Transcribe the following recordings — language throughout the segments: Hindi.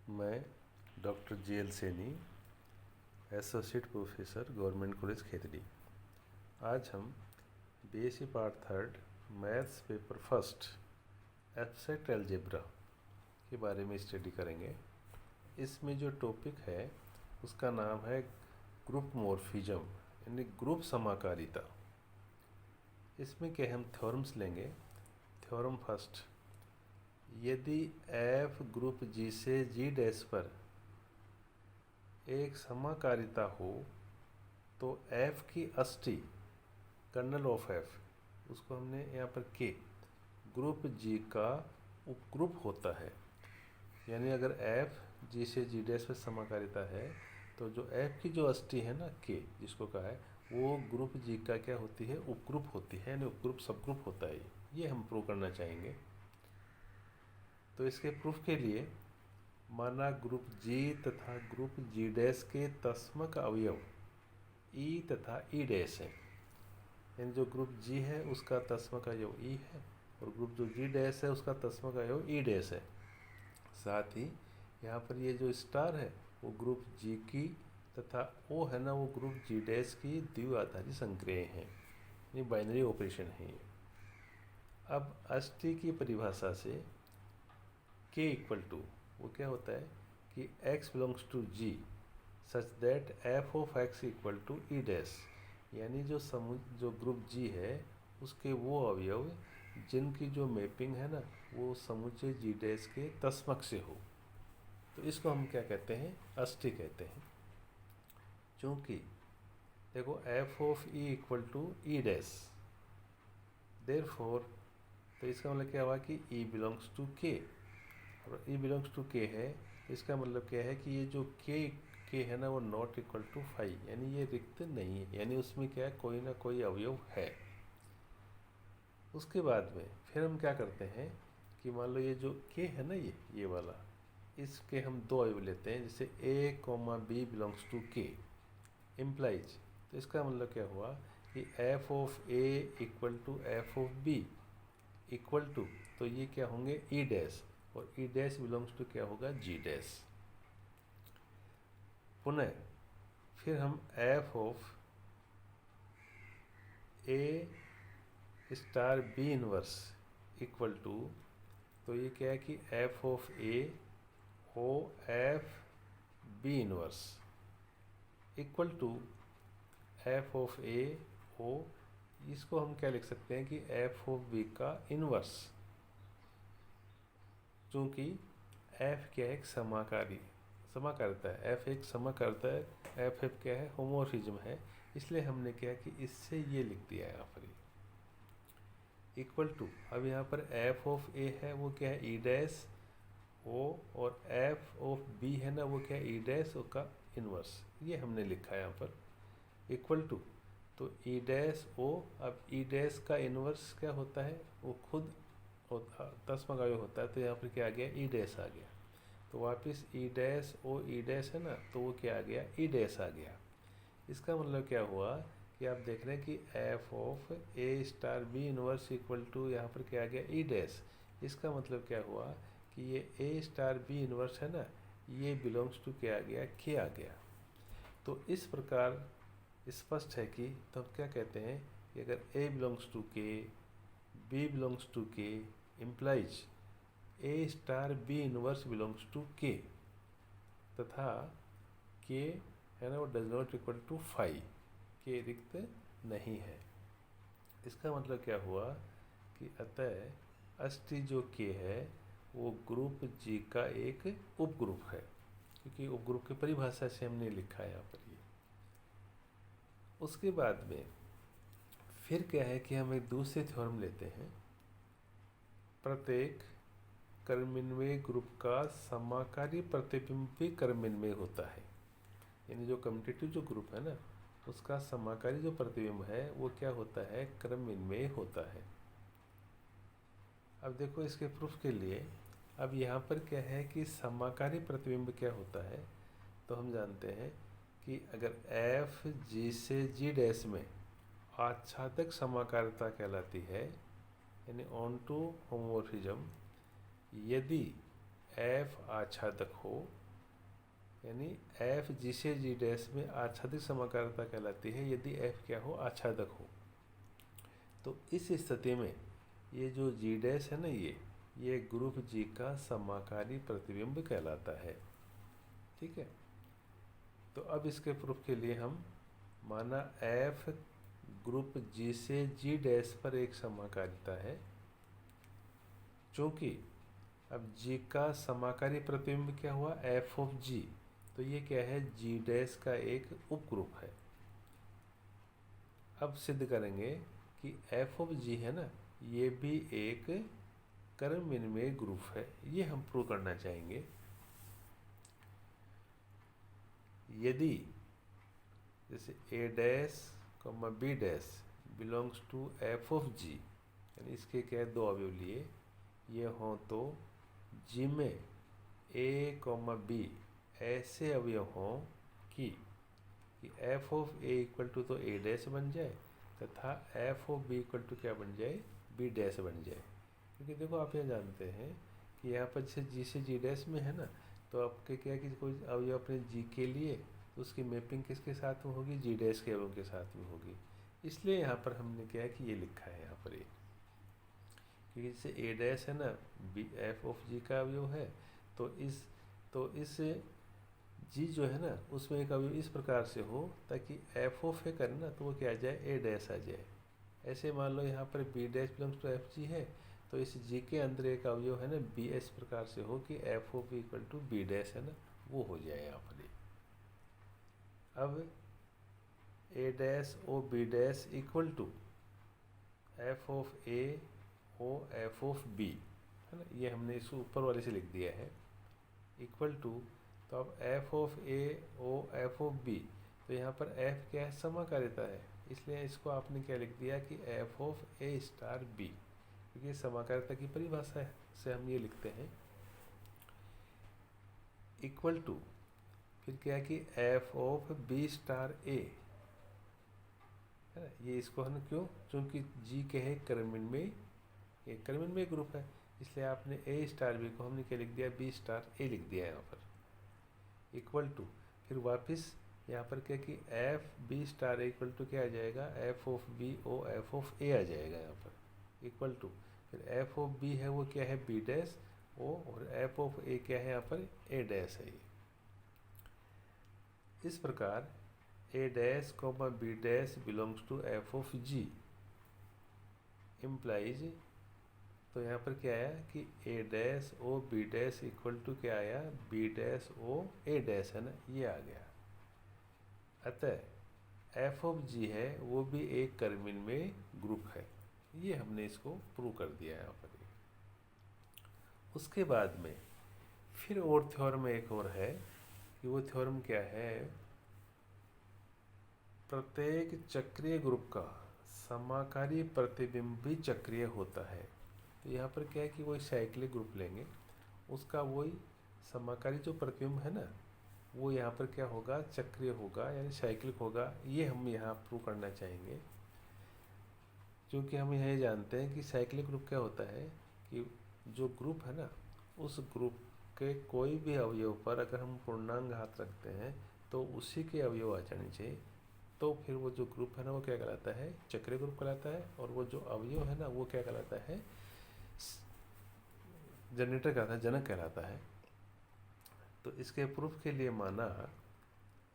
मैं doctor JL Saini, associate professor, government college Khetri. आज हम BSc part third maths paper first abstract algebra के बारे में स्टडी करेंगे। इसमें जो टॉपिक है उसका नाम है ग्रुप मॉर्फिज्म, यानी ग्रुप समाकारिता। इसमें क्या हम थ्योरम्स लेंगे। थ्योरम फर्स्ट, यदि F ग्रुप G से G डैश पर एक समाकारिता हो तो F की अष्टी कर्नल ऑफ F, उसको हमने यहाँ पर K, ग्रुप G का उपग्रुप होता है। यानी अगर F G से G डैश पर समाकारिता है तो जो F की जो अष्टी है ना K, जिसको कहा है, वो ग्रुप G का क्या होती है, उपग्रुप होती है, यानी उपग्रुप सबग्रुप होता है। ये हम प्रूव करना चाहेंगे। तो इसके प्रूफ के लिए माना ग्रुप G तथा ग्रुप G डैश के तस्मक अवयव E तथा E डैश है। यानी जो ग्रुप G है उसका तस्मक अवयव E है और ग्रुप जो G डैश है उसका तस्मक अवयव E डैश है। साथ ही यहाँ पर ये जो स्टार है वो ग्रुप G की तथा O है ना, वो ग्रुप G डैश की द्विआधारी संक्रियाएं हैं, ये बाइनरी ऑपरेशन है ये। अब अष्टी की परिभाषा से K इक्वल टू, वो क्या होता है कि x belongs to G such that f of x equal to E dash, यानी जो ग्रुप G है उसके वो अवयव जिनकी जो मैपिंग है ना वो समुच्चय G डैश के तस्मक से हो, तो इसको हम क्या कहते हैं, अष्टी कहते हैं। चूँकि देखो f of E equal to E dash, therefore तो इसका मतलब क्या हुआ कि E बिलोंग्स टू K, और E बिलोंग्स टू K है, इसका मतलब क्या है कि ये जो K है ना वो नॉट इक्वल टू 5, यानी ये रिक्त नहीं है, यानी उसमें क्या है, कोई ना कोई अवयव है। उसके बाद में फिर हम क्या करते हैं कि मान लो ये जो K है ना, ये वाला, इसके हम दो अवयव लेते हैं, जैसे A, B belongs to K implies, तो इसका मतलब क्या हुआ कि f of A equal to f of B equal to, तो ये क्या होंगे, E डैश, और E डैश बिलोंग्स टू क्या होगा, G डैश। पुनः फिर हम f of A star B inverse equal to, तो ये क्या है कि f of A O F B inverse equal to f of A O, इसको हम क्या लिख सकते हैं कि f ऑफ B का इनवर्स, चूँकि f क्या है, एक समाकारिता है, f एक समाकारिता है, f क्या है, होमोमॉर्फिज्म है, इसलिए हमने क्या कि इससे ये लिख दिया है यहाँ पर इक्वल टू। अब यहाँ पर f ऑफ A है वो क्या है, E डैश O, और f ऑफ B है ना वो क्या है, E डैश O का इनवर्स, ये हमने लिखा है यहाँ पर इक्वल टू। तो E डैश O, अब E डैश का इनवर्स क्या होता है, वो खुद तस्मक अवयव होता है, तो यहाँ पर क्या आ गया, E डैश आ गया। तो वापस E dash O E dash है ना, तो वो क्या आ गया, E डैश आ गया। इसका मतलब क्या हुआ कि आप देख रहे हैं कि f of A star B inverse equal to यहाँ पर क्या आ गया, E डैश। इसका मतलब क्या हुआ कि ये A स्टार B इनवर्स है ना, ये बिलोंग्स टू क्या आ गया, K आ गया। तो इस प्रकार स्पष्ट है कि तो हम क्या कहते हैं कि अगर A belongs to K, B belongs to K implies A star B inverse belongs to K, तथा K है ना वो डज नॉट इक्वल टू 5, के रिक्त नहीं है। इसका मतलब क्या हुआ कि अतः अष्टी जो K है वो ग्रुप G का एक उपग्रुप है, क्योंकि उपग्रुप की परिभाषा से हमने लिखा है यहाँ पर ये। उसके बाद में फिर क्या है कि हम एक दूसरे थ्योरम लेते हैं, प्रत्येक कर्मिन्वय ग्रुप का समाकारी प्रतिबिंब भी कर्मिन्वय होता है। यानी जो कम्यूटेटिव जो ग्रुप है ना उसका समाकारी जो प्रतिबिंब है वो क्या होता है, क्रमन्वय होता है। अब देखो इसके प्रूफ के लिए, अब यहाँ पर क्या है कि समाकारी प्रतिबिंब क्या होता है, तो हम जानते हैं कि अगर F G से G डैश में आच्छादक समाकारिता कहलाती है, यानी ऑन टू होमोमॉर्फिज्म, यदि एफ आच्छादक हो, यानी एफ जिसे जी डैश में आच्छादित समाकारिता कहलाती है यदि एफ क्या हो, आच्छादक हो। तो इस स्थिति में ये जो जी डैश है ना, ये ग्रुप जी का समाकारी प्रतिबिंब कहलाता है। ठीक है, तो अब इसके प्रूफ के लिए हम माना एफ ग्रुप जी से जी डैश पर एक समाकारिता है, चूँकि अब जी का समाकारी प्रतिबिंब क्या हुआ, एफ ऑफ जी, तो ये क्या है, जी डैश का एक उपग्रुप है। अब सिद्ध करेंगे कि एफ ऑफ जी है ना, ये भी एक कर्म विनिमय ग्रुप है, ये हम प्रूव करना चाहेंगे। यदि जैसे A dash comma B dash belongs to F of G, यानी इसके क्या है, दो अवयव लिए, ये हों तो जी में ए कॉमा बी ऐसे अवयव हों कि F of A equal to तो ए डैश बन जाए तथा f of B equal to क्या बन जाए, बी डैश बन जाए। क्योंकि देखो आप यह जानते हैं कि यहाँ पर जैसे जी से जी डैश में है ना, तो आपके क्या कि कोई अवयव अपने जी के लिए तो उसकी मैपिंग किसके साथ में होगी, जी डैश के अवयव के साथ में होगी। इसलिए यहाँ पर हमने क्या है कि ये लिखा है यहाँ पर, ये क्योंकि जैसे ए डैश है ना, बी एफ ऑफ जी का अवयव है, तो इस जी जो है ना उसमें एक अवयव इस प्रकार से हो ताकि एफ ऑफ ए करे ना तो वो क्या आ जाए, ए डैश आ जाए। ऐसे मान लो यहाँ पर B dash belongs to f G है, तो इस जी के अंदर एक अवयव है ना बी इस प्रकार से हो कि F of B equal to B dash है ना, वो हो जाए यहाँ पर। अब A dash O B dash equal to F of A O F of B है ना, ये हमने इसको ऊपर वाले से लिख दिया है, इक्वल टू, तो अब F of A O F of B, तो यहाँ पर एफ क्या है, समाकारिता है, इसलिए इसको आपने क्या लिख दिया कि F of A star B, क्योंकि समाकारिता की परिभाषा है से हम ये लिखते हैं, इक्वल टू, फिर क्या है कि एफ ऑफ बी स्टार ए है ना, ये इसको है ना, क्यों, क्योंकि जी के है कर्मिन में, ये कर्मिन में ग्रुप है, इसलिए आपने ए स्टार बी को हमने क्या लिख दिया, बी स्टार ए लिख दिया यहाँ पर, इक्वल टू, फिर वापस यहाँ पर क्या कि F B star A equal to क्या आ जाएगा, F of B O F of A आ जाएगा यहाँ पर, इक्वल टू, फिर एफ ऑफ बी है वो क्या है, बी डैश ओ, और एफ ऑफ ए क्या है यहाँ पर, ए डैश है ये। इस प्रकार A dash comma B dash belongs to F of G implies, तो यहाँ पर क्या आया कि A dash O B dash equal to क्या आया, B dash O A dash है ना, ये आ गया। अतः एफ ऑफ जी है वो भी एक कर्मिन में ग्रुप है, ये हमने इसको प्रूव कर दिया यहाँ पर। उसके बाद में फिर और थ्योरम एक और है कि वो थ्योरम क्या है, प्रत्येक चक्रीय ग्रुप का समाकारी प्रतिबिंब भी चक्रीय होता है। तो यहाँ पर क्या है कि वही साइक्लिक ग्रुप लेंगे, उसका वही समाकारी जो प्रतिबिंब है ना वो यहाँ पर क्या होगा, चक्रीय होगा, यानी साइक्लिक होगा, ये हम यहाँ प्रूव करना चाहेंगे। क्योंकि हम यह जानते हैं कि साइक्लिक ग्रुप क्या होता है कि जो ग्रुप है ना उस ग्रुप के कोई भी अवयव पर अगर हम पूर्णांक घात रखते हैं तो उसी के अवयव आ जाने चाहिए, तो फिर वो जो ग्रुप है ना वो क्या कहलाता है, चक्रीय ग्रुप कहलाता है, और वो जो अवयव है ना वो क्या कहलाता है, जनरेटर कहलाता है, जनक कहलाता है। तो इसके प्रूफ के लिए माना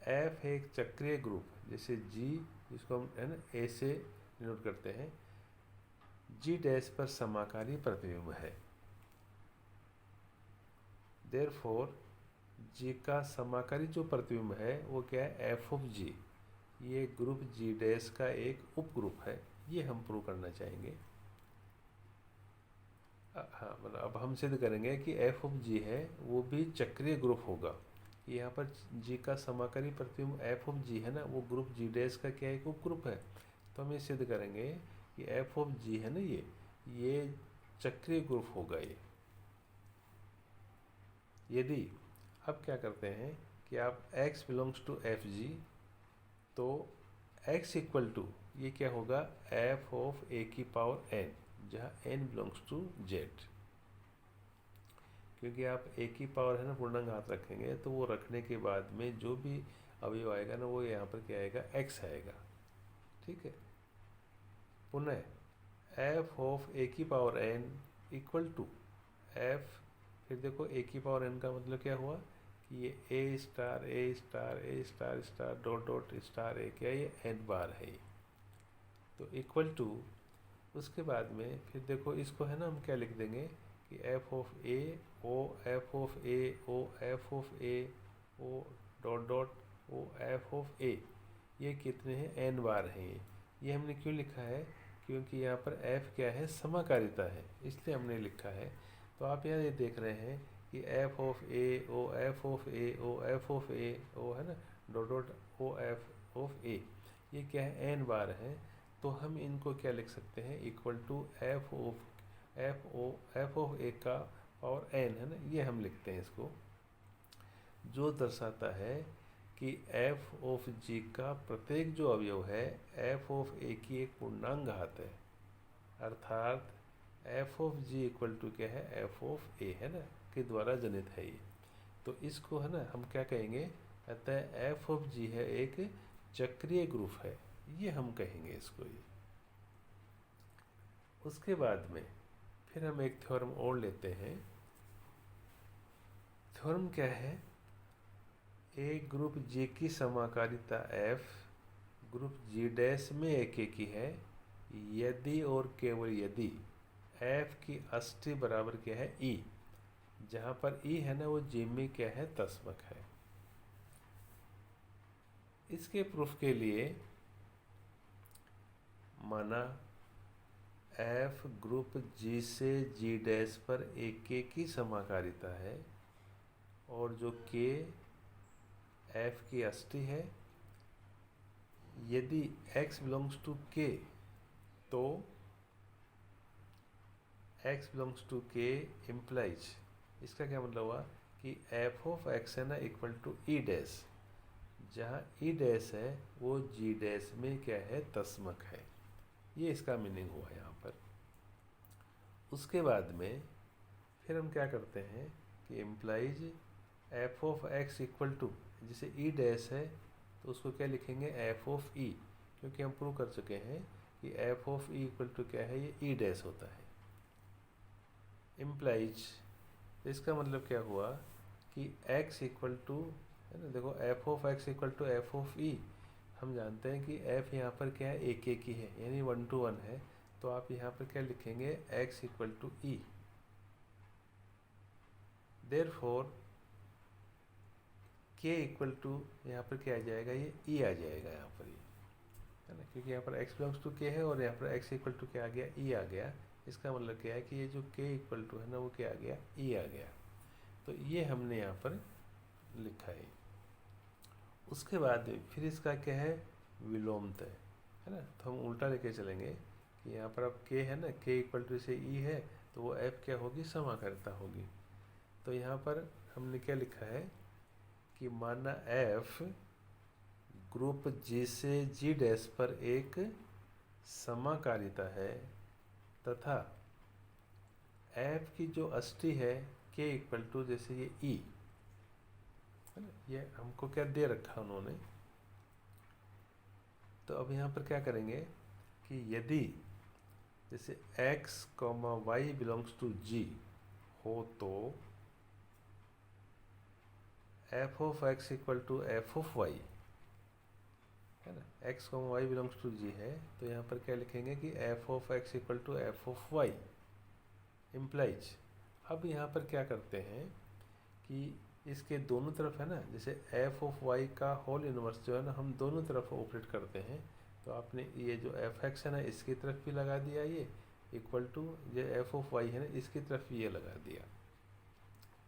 एफ एक चक्रीय ग्रुप, जैसे जी जिसको हम है ना ए से डिनोट करते हैं, जी डैश पर समाकारी प्रतिबिंब है, देयरफॉर जी का समाकारी जो प्रतिबिंब है वो क्या है, एफ ऑफ जी, ये ग्रुप जी डैश का एक उपग्रुप है, ये हम प्रूव करना चाहेंगे। हाँ मतलब अब हम सिद्ध करेंगे कि एफ ऑफ जी है वो भी चक्रीय ग्रुप होगा। यहाँ पर जी का समाकारी प्रतिबिंब एफ ऑफ जी है ना, वो ग्रुप जी डैश का क्या एक उपग्रुप है, तो हम ये सिद्ध करेंगे कि एफ ऑफ जी है ना ये चक्रीय ग्रुप होगा ये। यदि अब क्या करते हैं कि आप x belongs to f G, तो x इक्वल टू ये क्या होगा, f ऑफ a की पावर n, जहाँ n बिलोंग्स टू z, क्योंकि आप एक ही पावर है ना पूर्णांक हाथ रखेंगे तो वो रखने के बाद में जो भी अवयव आएगा ना वो यहाँ पर क्या आएगा, x आएगा। ठीक है, पुनः f ऑफ ए की power n equal to f, फिर देखो ए की पावर n का मतलब क्या हुआ कि ये a star a star a star star dot dot star a, क्या ये n बार है ये, तो इक्वल टू, उसके बाद में फिर देखो इसको है ना हम क्या लिख देंगे कि f of a o f of a o f of a o dot dot o f of a, ये कितने हैं, n बार हैं ये हमने क्यों लिखा है, क्योंकि यहाँ पर f क्या है, समाकारिता है, इसलिए हमने लिखा है। तो आप यहाँ ये देख रहे हैं कि f of a o f of a o f of a o है ना dot dot o f of a, ये क्या है, n बार है। तो हम इनको क्या लिख सकते हैं, equal to f of a का पावर n है ना, ये हम लिखते हैं इसको, जो दर्शाता है कि f ऑफ g का प्रत्येक जो अवयव है f ऑफ a की एक पूर्णांक घात है, अर्थात f of g equal to क्या है, f ऑफ a है ना, के द्वारा जनित है ये। तो इसको है ना हम क्या कहेंगे, अतः f ऑफ g है एक चक्रीय ग्रुप है, ये हम कहेंगे इसको ये। उसके बाद में फिर हम एक थ्योरम और लेते हैं। थ्योरम क्या है, एक ग्रुप G की समाकारिता f ग्रुप G डैश में एक की है यदि और केवल यदि f की अष्टी बराबर क्या है E, जहाँ पर E है ना वो G में क्या है, तस्मक है। इसके प्रूफ के लिए माना f ग्रुप G से G डैश पर एक की समाकारिता है और जो k f की अष्टी है, यदि x बिलोंग्स टू k तो x belongs to k implies, इसका क्या मतलब हुआ कि f ऑफ x है ना इक्वल टू E डैश, जहाँ E डैश है वो G डैश में क्या है, तस्मक है, ये इसका मीनिंग हुआ यहाँ पर। उसके बाद में फिर हम क्या करते हैं कि implies f of x equal to, जैसे E डैश है तो उसको क्या लिखेंगे, f ऑफ E, क्योंकि हम प्रूव कर चुके हैं कि f of E equal to क्या है, ये E डैश होता है। इम्प्लाइज, इसका मतलब क्या हुआ कि x इक्वल टू है ना, देखो f of x equal to f of E, हम जानते हैं कि f यहाँ पर क्या है, एक की है, यानी 1 to 1 है, तो आप यहाँ पर क्या लिखेंगे, x equal to E। Therefore k equal to यहाँ पर क्या आ जाएगा, ये E आ जाएगा यहाँ पर, ये है ना, क्योंकि यहाँ पर x बिलोंग्स टू k है और यहाँ पर x इक्वल टू क्या आ गया, E आ गया। इसका मतलब क्या है कि ये जो k इक्वल टू है ना वो क्या आ गया, E आ गया। तो ये हमने यहाँ पर लिखा है। उसके बाद फिर इसका क्या है, विलोमतः है ना, तो हम उल्टा लेके चलेंगे कि यहाँ पर अब k है ना, k इक्वल टू से E है तो वो f क्या होगी, समाकारिता होगी। तो यहाँ पर हमने क्या लिखा है कि माना f ग्रुप G से G डैश पर एक समाकारिता है तथा f की जो अष्टी है k इक्वल टू जैसे ये E है ना, ये हमको क्या दे रखा उन्होंने। तो अब यहाँ पर क्या करेंगे कि यदि जैसे x, y belongs to G हो तो f of x equal to f of y है ना, x, y belongs to G है तो यहाँ पर क्या लिखेंगे कि f of x equal to f of y implies. अब यहाँ पर क्या करते हैं कि इसके दोनों तरफ है ना, जैसे f ऑफ y का होल इनवर्स जो है ना हम दोनों तरफ ऑपरेट करते हैं, तो आपने ये जो f(x) है ना इसकी तरफ भी लगा दिया, ये इक्वल टू ये f ऑफ y है ना इसकी तरफ भी ये लगा दिया।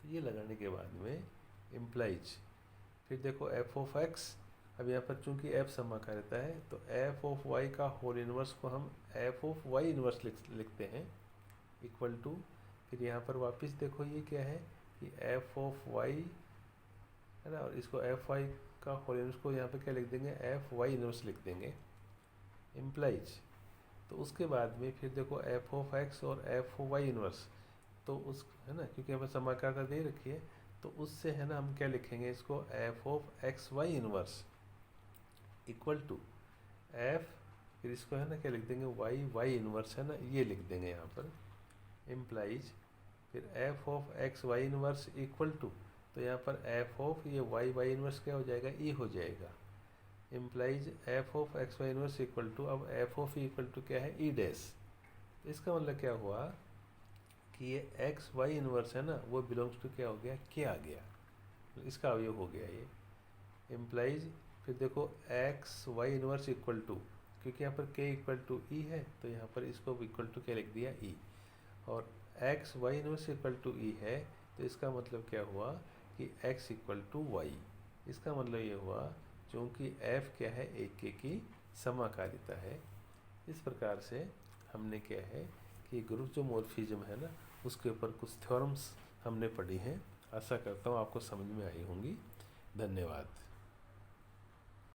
तो ये लगाने के बाद में इम्प्लाइज, फिर देखो f ऑफ x, अब यहाँ पर चूंकि f समाकारिता है तो f ऑफ y का होल इनवर्स को हम f ऑफ y इनवर्स लिखते हैं इक्वल टू, फिर यहाँ पर वापस देखो ये क्या है कि f ऑफ y है ना, और इसको एफ वाई का होल इनवर्स को यहाँ पे क्या लिख देंगे, एफ वाई इनवर्स लिख देंगे इम्प्लाइज। तो उसके बाद में फिर देखो एफ ऑफ एक्स और एफ वाई इनवर्स, तो उस है ना, क्योंकि हमें समाकारता दे रखी है, तो उससे है ना हम क्या लिखेंगे इसको, f of x Y inverse equal to f, फिर इसको है ना क्या लिख देंगे, वाई वाई इनवर्स है ना, ये लिख देंगे यहाँ पर, इम्प्लाइज फिर F of x Y inverse equal to, तो यहाँ पर एफ ऑफ ये वाई वाई इनवर्स क्या हो जाएगा, ई हो जाएगा, implies F of x Y inverse equal to, अब F of E equal to क्या है, ई डैश। तो इसका मतलब क्या हुआ कि ये एक्स वाई इनवर्स है ना, वो बिलोंग्स टू क्या हो गया, के आ गया, इसका अवयव हो गया ये, इम्प्लाइज फिर देखो x Y inverse equal to, क्योंकि यहाँ पर के इक्वल टू ई है, तो यहाँ पर इसको इक्वल टू क्या लिख दिया, ई, और X Y inverse equal to E है, तो इसका मतलब क्या हुआ कि एक्स इक्वल टू वाई। इसका मतलब ये हुआ क्योंकि एफ क्या है, एक के की समाकारिता है। इस प्रकार से हमने क्या है कि ग्रुपजोमोर्फिज्म है ना, उसके ऊपर कुछ थ्योरम्स हमने पढ़ी हैं। आशा करता हूँ आपको समझ में आई होंगी। धन्यवाद।